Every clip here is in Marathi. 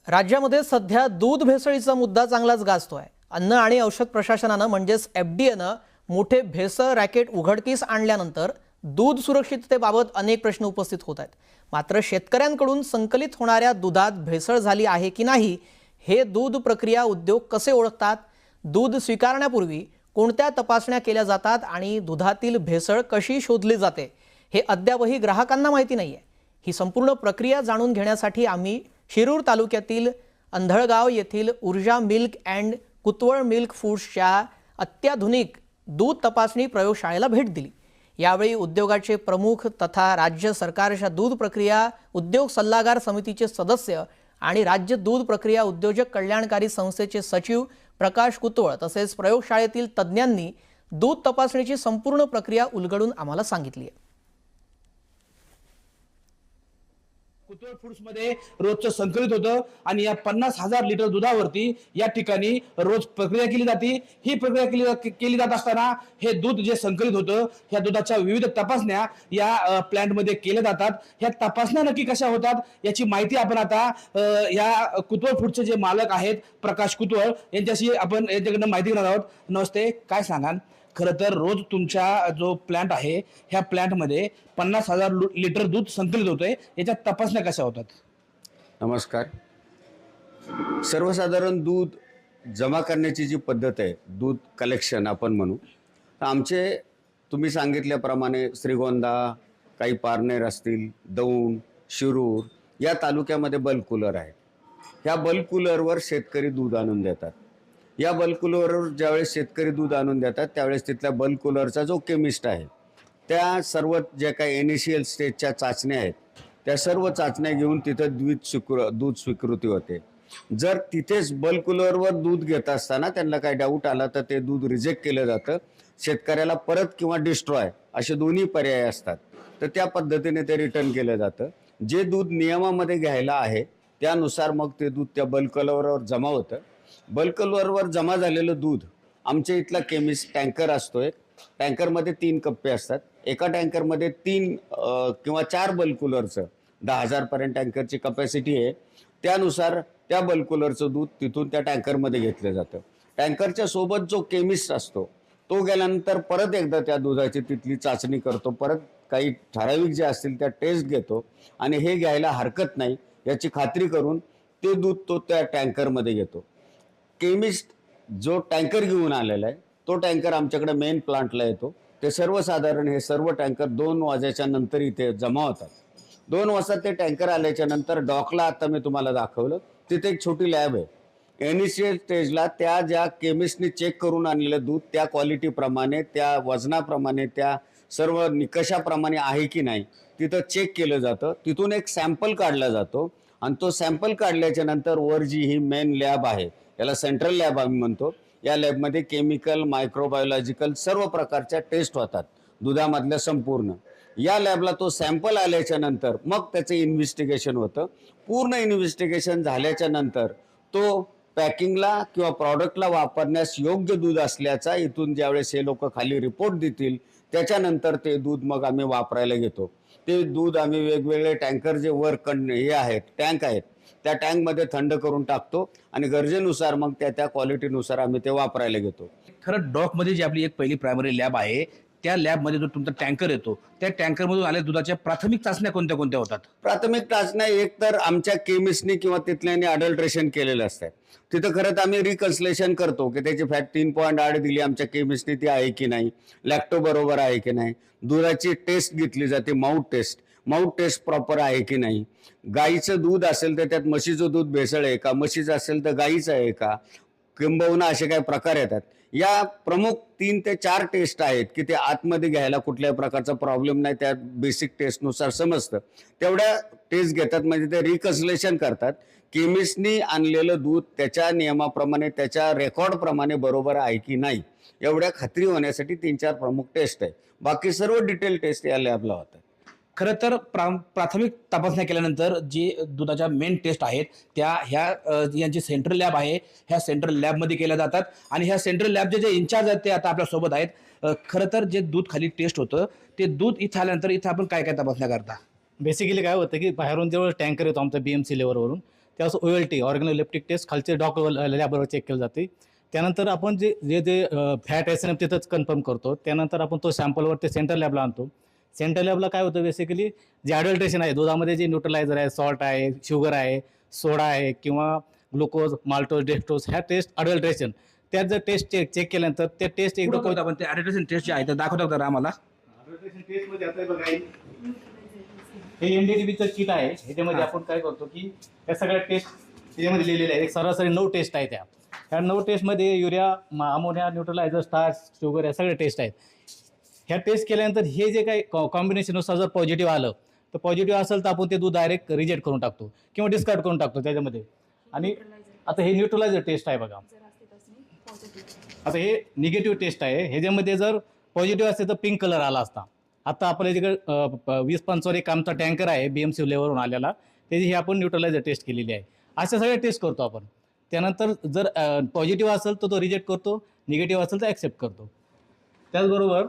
राज्यामध्ये सध्या दूध भेसळीचा मुद्दा चांगलाच गाजतोय। अन्न आणि औषध प्रशासनानं म्हणजेच एफडीएनं मोठे भेसळ रॅकेट उघडकीस आणल्यानंतर दूध सुरक्षिततेबाबत अनेक प्रश्न उपस्थित होत आहेत। मात्र शेतकऱ्यांकडून संकलित होणाऱ्या दुधात भेसळ झाली आहे की नाही हे दूध प्रक्रिया उद्योग कसे ओळखतात, दूध स्वीकारण्यापूर्वी कोणत्या तपासण्या केल्या जातात आणि दुधातील भेसळ कशी शोधली जाते हे अद्यापही ग्राहकांना माहिती नाहीये। ही संपूर्ण प्रक्रिया जाणून घेण्यासाठी आम्ही शिरूर तालुक्यातील अंधळगाव येथील ऊर्जा मिल्क अँड कुतवळ मिल्क फूड्सच्या अत्याधुनिक दूध तपासणी प्रयोगशाळेला भेट दिली। यावेळी उद्योगाचे प्रमुख तथा राज्य सरकारच्या दूध प्रक्रिया उद्योग सल्लागार समितीचे सदस्य आणि राज्य दूध प्रक्रिया उद्योजक कल्याणकारी संस्थेचे सचिव प्रकाश कुतवळ तसेच प्रयोगशाळेतील तज्ञांनी दूध तपासणीची संपूर्ण प्रक्रिया उलगडून आम्हाला सांगितली आहे। कुतवळ फूड्स मध्ये रोजचं संकलित होतं आणि या 50,000 लिटर दुधावरती या ठिकाणी रोज प्रक्रिया केली जाते। ही प्रक्रिया केली जात असताना हे दूध जे संकलित होतं ह्या दुधाच्या विविध तपासण्या या प्लांट मध्ये केल्या जातात। ह्या तपासण्या नक्की कशा होतात याची माहिती आपण आता या कुतवळ फूडचे जे मालक आहेत प्रकाश कुतवळ यांच्याशी आपण यांच्याकडून माहिती घेणार आहोत। नमस्ते, काय सांगाल? खरं तर रोज तुमचा जो प्लांट आहे ह्या प्लांटमध्ये 50,000 लिटर दूध संकलित होतंय, याच्या तपासण्या कशा होतात? नमस्कार। सर्वसाधारण दूध जमा करण्याची जी पद्धत आहे, दूध कलेक्शन आपण म्हणू, तर आमचे तुम्ही सांगितल्याप्रमाणे श्रीगोंदा, काही पारनेर असतील, दौंड, शिरूर या तालुक्यामध्ये बल्क कूलर आहे। ह्या बल्क कूलरवर शेतकरी दूध आणून देतात। या बल्क कूलरवर ज्यावेळेस शेतकरी दूध आणून देतात त्यावेळेस तिथल्या बल्क कूलरचा जो केमिस्ट आहे त्या सर्व जे काही इनिशियल स्टेजच्या चाचण्या आहेत त्या सर्व चाचण्या घेऊन तिथं दूध स्वीकृती होते। जर तिथेच बल्क कूलरवर दूध घेत असताना त्यांना काही डाऊट आला तर ते दूध रिजेक्ट केलं जातं। शेतकऱ्याला परत किंवा डिस्ट्रॉय असे दोन्ही पर्याय असतात, तर त्या पद्धतीने ते रिटर्न केलं जातं। जे दूध नियमामध्ये घ्यायला आहे त्यानुसार मग ते दूध त्या बल्क कूलरवर जमा होतं। बल्क कूलरवर जमा झालेलं दूध आमच्या इथला केमिस्ट टँकर असतो, एक टँकरमध्ये 3 कप्पे असतात। एका टँकरमध्ये 3 किंवा 4 बल्क कूलरचं 10,000 पर्यंत टँकरची कपॅसिटी आहे। त्यानुसार त्या बल्क कूलरचं दूध तिथून त्या टँकरमध्ये घेतलं जातं। टँकरच्या सोबत जो केमिस्ट असतो तो गेल्यानंतर परत एकदा त्या दुधाची तिथली चाचणी करतो, परत काही ठराविक जे असतील त्या टेस्ट घेतो आणि हे घ्यायला हरकत नाही याची खात्री करून ते दूध तो त्या टँकरमध्ये घेतो। केमिस्ट जो टँकर घेऊन आलेला आहे तो टँकर आमच्याकडे मेन प्लांटला येतो। ते सर्वसाधारण हे सर्व टँकर 2 वाजेच्या नंतर इथे जमा होतात। 2 वाजता ते टँकर आल्याच्या नंतर डॉकला आता मी तुम्हाला दाखवलं तिथे एक छोटी लॅब आहे। इनिशियल स्टेजला त्या ज्या केमिस्टने चेक करून आणलेलं दूध त्या क्वालिटीप्रमाणे, त्या वजनाप्रमाणे, त्या सर्व निकषाप्रमाणे आहे की नाही तिथं चेक केलं जातं। तिथून एक सॅम्पल काढला जातो आणि तो सॅम्पल काढल्याच्या नंतर वर जी ही मेन लॅब आहे याला सेंट्रल लॅब आम्ही म्हणतो, या लॅबमध्ये केमिकल, मायक्रोबायोलॉजिकल सर्व प्रकारच्या टेस्ट होतात दुधामधल्या संपूर्ण। या लॅबला तो सॅम्पल आल्याच्या नंतर मग त्याचं इन्व्हेस्टिगेशन होतं। पूर्ण इन्व्हेस्टिगेशन झाल्याच्या नंतर तो पॅकिंगला किंवा प्रॉडक्टला वापरण्यास योग्य दूध असल्याचा इथून ज्यावेळेस हे लोक खाली रिपोर्ट देतील त्याच्यानंतर ते दूध मग आम्ही वापरायला घेतो। ते दूध आम्ही वेगवेगळे टँकर जे वर हे आहेत टँक आहेत त्या टँकमध्ये थंड करून टाकतो आणि गरजेनुसार मग त्या क्वालिटीनुसार आम्ही ते वापरायला घेतो। खरं डॉकमध्ये जी आपली एक पहिली प्रायमरी लॅब आहे त्या लॅबमध्ये जो तुमचा टँकर येतो त्या टँकरमधून आलेल्या दुधाच्या प्राथमिक चाचण्या कोणत्या कोणत्या होतात? प्राथमिक चाचण्या एक तर आमच्या केमिस्टनी किंवा तिथल्याने अडल्ट्रेशन केलेलं असतं। तिथं खरं तर आम्ही रिकन्सलेशन करतो की त्याची फॅट 3.8 दिली आमच्या केमिस्टनी ती आहे की नाही, लॅक्टो बरोबर आहे की नाही, दुधाची टेस्ट घेतली जाते, माउथ टेस्ट प्रॉपर आहे की नाही, गाईचं दूध असेल तर त्यात म्हशीचं दूध भेसळ आहे का, म्हशीचं असेल तर गाईचं आहे का, किंबहुना असे काही प्रकार येतात। या प्रमुख 3 ते 4 टेस्ट आहेत की ते आतमध्ये घ्यायला कुठल्याही प्रकारचा प्रॉब्लेम नाही, त्या बेसिक टेस्टनुसार समजतं। तेवढ्या टेस्ट घेतात म्हणजे ते रिकन्सलेशन करतात। केमिस्टनी आणलेलं दूध त्याच्या नियमाप्रमाणे, त्याच्या रेकॉर्डप्रमाणे बरोबर आहे की नाही एवढ्या खात्री होण्यासाठी 3-4 प्रमुख टेस्ट आहे। बाकी सर्व डिटेल टेस्ट या लॅबला होतात। खरं तर प्राथमिक तपासण्या केल्यानंतर जे दुधाच्या मेन टेस्ट आहेत त्या यांची सेंट्रल लॅब आहे ह्या सेंट्रल लॅबमध्ये केल्या जातात आणि ह्या सेंट्रल लॅबचे जे इन्चार्ज आहेत ते आता आपल्या सोबत आहेत। खरं तर जे दूध खाली टेस्ट होतं ते दूध इथं आल्यानंतर इथं आपण काय काय तपासण्या करता? बेसिकली काय होतं की बाहेरून जेव्हा टँकर येतो आमचा BMC लेवलवरून त्यावेळेस OLT ऑर्गनोलेप्टिक टेस्ट खालचे लॅबवर चेक केलं जाते. त्यानंतर आपण जे जे जे फॅट SNF तिथंच कन्फर्म करतो. त्यानंतर आपण तो सॅम्पलवर ते सेंट्रल लॅबला आणतो. सेंट्रल लॅबला काय होतं बेसिकली जे ॲडल्ट्रेशन आहे दुधामध्ये जे न्यूट्रलायझर आहे, सॉल्ट आहे, शुगर आहे, सोडा आहे किंवा ग्लुकोज, माल्टोज, डेक्स्ट्रोज ह्या टेस्ट अडल्ट्रेशन त्यात जर टेस्ट चेक केल्यानंतर ते टेस्ट एकदा एकदा आपण ते ॲडल्ट्रेशन टेस्ट जे आहे ते दाखवतो का आम्हाला? अडल्ट्रेशन टेस्ट मध्ये आता बघा हे NDDBचं शीट आहे. ह्याच्यामध्ये आपण काय करतो की त्या सगळ्या टेस्ट त्याच्यामध्ये लिहिलेल्या आहे. एक सरासरी 9 टेस्ट आहे ह्या 9 टेस्टमध्ये युरिया, अमोनिया, न्यूट्रलायझर, स्टार्च, शुगर या सगळ्या टेस्ट आहेत. ह्या टेस्ट केल्यानंतर हे जे काही कॉम्बिनेशननुसार जर पॉझिटिव्ह आलं तर पॉझिटिव्ह असेल तर आपण ते दूध डायरेक्ट रिजेक्ट करून टाकतो किंवा डिस्कार्ड करून टाकतो त्याच्यामध्ये. आणि आता हे न्यूट्रलायझर टेस्ट आहे बघा. आता हे निगेटिव्ह टेस्ट आहे. ह्याच्यामध्ये जर पॉझिटिव्ह असते तर पिंक कलर आला असता. आता आपल्या जिकडे 20-25 आमचा टँकर आहे BMC लेवलवरून आलेला त्याची ही आपण न्यूट्रलायझर टेस्ट केलेली आहे. अशा सगळ्या टेस्ट करतो आपण. त्यानंतर जर पॉझिटिव्ह असेल तर तो रिजेक्ट करतो, निगेटिव्ह असेल तर ॲक्सेप्ट करतो. त्याचबरोबर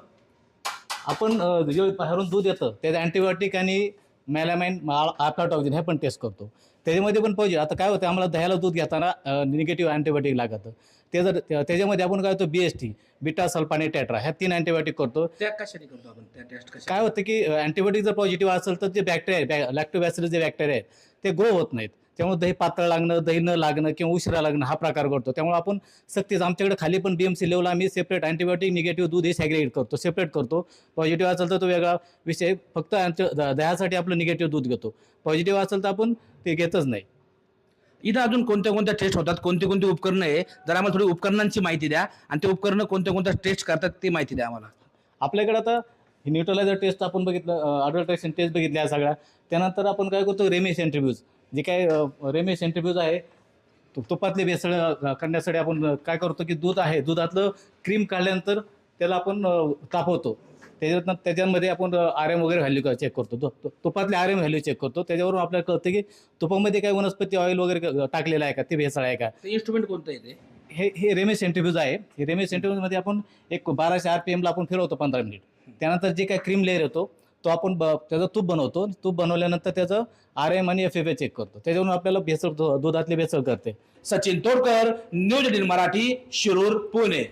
आपण जे बाहेरून दूध येतं त्याचं अँटीबायोटिक आणि मेलामाइन, आफ्लाटॉक्सिन हे पण टेस्ट करतो. त्याच्यामध्ये पण पॉझिटिव्ह. आता काय होतं आम्हाला दह्याला दूध घेताना निगेटिव्ह अँटीबायोटिक लागतं. ते जर त्याच्यामध्ये आपण काय होतो BST, बीटा सल्फानेट टेट्रा ह्या 3 अँटीबायोटिक करतो. त्या कशाने करतो आपण त्या टेस्ट कशा? काय होतं की अँटीबायोटिक जर पॉझिटिव्ह असेल तर जे बॅक्टेरिया आहेत लॅक्टोबॅसिलस जे बॅक्टेरिया आहेत ते ग्रो होत नाहीत. त्यामुळे दही पातळ लागणं, दही न लागणं किंवा उशिरा लागणं हा प्रकार घडतो. त्यामुळे आपण सक्तीच आमच्याकडे खाली पण BMC लेवलला आम्ही सेपरेट अँटीबायोटिक निगेटिव्ह दूध हे सॅग्रेगेट करतो, सेपरेट करतो. पॉझिटिव्ह असेल तर तो वेगळा विषय. फक्त दह्यासाठी आपलं निगेटिव्ह दूध घेतो. पॉझिटिव्ह असेल तर आपण ते घेतच नाही. इथं अजून कोणत्या कोणत्या टेस्ट होतात, कोणते कोणते उपकरणं आहे, जर आम्हाला थोडी उपकरणांची माहिती द्या आणि ते उपकरणं कोणत्या कोणत्या टेस्ट करतात ती माहिती द्या आम्हाला. आपल्याकडे आता न्यूट्रलायझर टेस्ट आपण बघितलं, अडल्ट्रेशन टेस्ट बघितल्या सगळ्या. त्यानंतर आपण काय करतो रेमी सेंट्रिफ्यूज, जे काय रेमी सेंट्रिफ्यूज आहे तुपातले भेसळ करण्यासाठी आपण काय करतो की दूध आहे दुधातलं क्रीम काढल्यानंतर त्याला आपण तापवतो. त्याच्यामध्ये आपण RM वगैरे व्हॅल्यू चेक करतो. तुपातले RM व्हॅल्यू चेक करतो. त्याच्यावरून आपल्याला कळतं की तुपामध्ये काय वनस्पती ऑइल वगैरे टाकलेलं आहे का, ते भेसळ आहे का. इन्स्ट्रुमेंट कोणतं आहे ते? हे रेमी सेंट्रिफ्यूज आहे. हे रेमी सेंट्रिफ्यूजमध्ये आपण एक 1200 RPM ला आपण फिरवतो 15 मिनिट. त्यानंतर जे काय क्रीम लेअर येतो तो आपण त्याचं तूप बनवतो. तूप बनवल्यानंतर त्याचं RM आणि FFA चेक करतो. त्याच्यावरून आपल्याला भेसळ दुधातली भेसळ करते. सचिन तोडकर, न्यूज 18 मराठी, शिरूर, पुणे.